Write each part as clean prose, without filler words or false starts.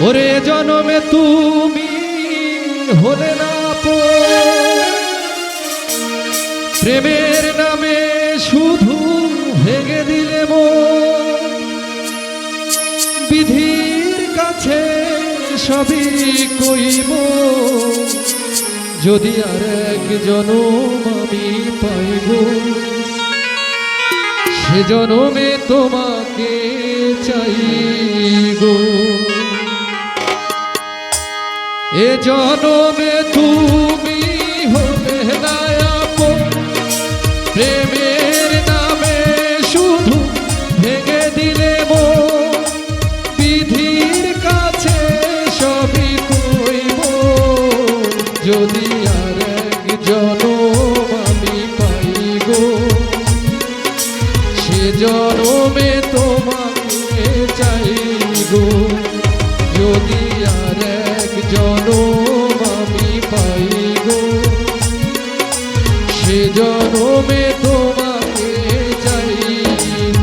ওরে জনমে তুমি হলে না প্রেমের নামে শুধু ভেঙে দিলে মন বিধির কাছে সবই কইব যদি আর এক জনম আমি পাইব সে জনমে তোমাকে চাইব এ জনমে তুমি হলে না আপন প্রেমের নামে শুধু ভেঙে দিলে মন বিধির কাছে সবই কইব যদি আর এক জনম আমি পাইব সে জনমে তোমাকে চাইব যদি আর এক জনম আমি পাইব সে জনমে তোমাকে চাইব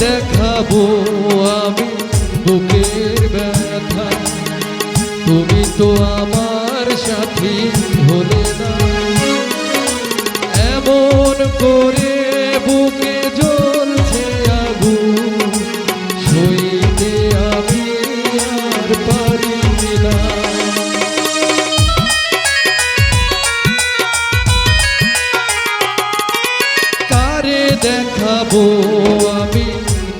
দেখাবো আমি বুকের ব্যথা তুমি তো আমার সাথী হলে না এমন করে বুকে জ্বলছে আগুন সইতে আমি আর পারি না কারে দেখাবো আমি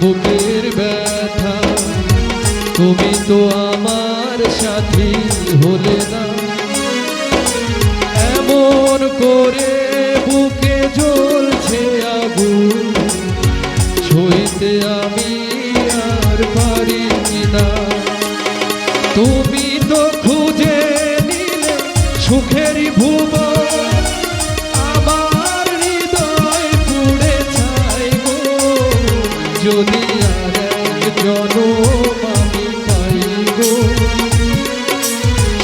বুকের ব্যথা তুমি তো আমার সাথী হলে না এমন করে বুকে জ্বলছে আগুন সইতে আমি আর পারি না তুমি তো খুঁজে নিলে সুখেরই ভুবন আমার হৃদয় পুড়ে ছাই গো যদি আর এক জনম আমি পাইব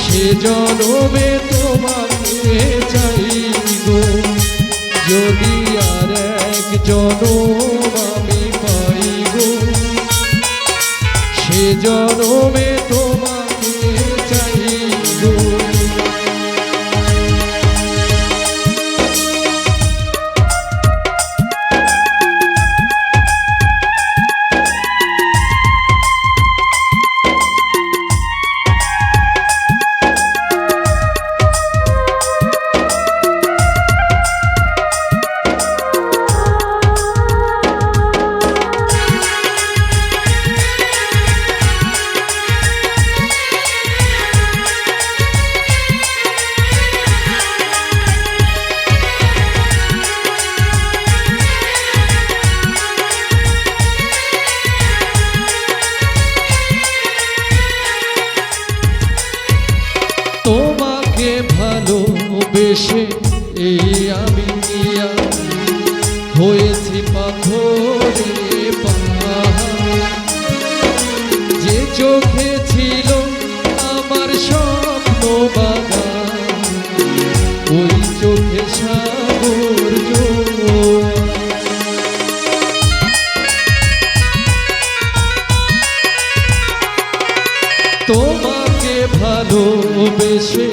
সে জনমে তোমাকে চাইব যদি আর এক জনম আমি পাইব সে জনমে তোমাকে চাইব তোমাকে ভালোবেসে এই আমি হয়েছি পাথরে পাহাড় যে চোখে ছিল আমার স্বপ্ন বাগান ওই চোখে সাগর জোয়ার তোমাকে ভালোবেসে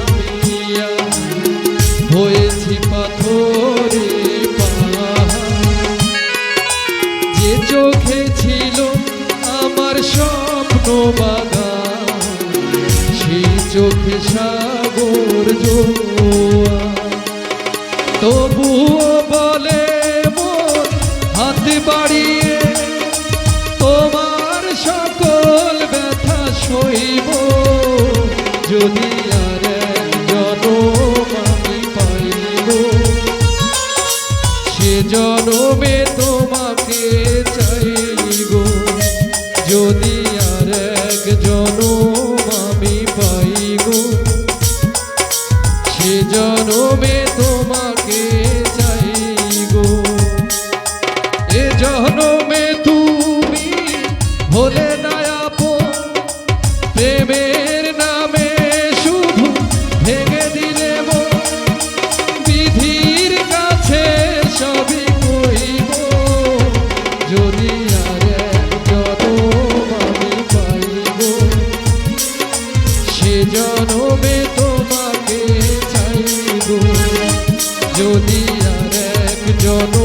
আমি হয়েছি পাথরে পাহাড় যে চোখে ছিল আমার স্বপ্ন বাগান সেই চোখে সাগর জোয়ার তবুও বলে মন হাত বাড়িয়ে তোমার সকল ব্যথা সইব যদি আর এক জনম আমি পাইব সে জনমে তোমাকে তোমাকে চাই গো, যদি আর এক জনম আমি পাই গো, সে জনমে তোমাকে চাই গো। এ জনমে তুমি হলে না আপন, প্রেমের নামে শুধু ভেঙে দিলে মন। বিধির কাছে সবই কইব, যদি আর এক জনম আমি পাইব, সে জনমে তোমাকে চাইব, যদি আর এক জনম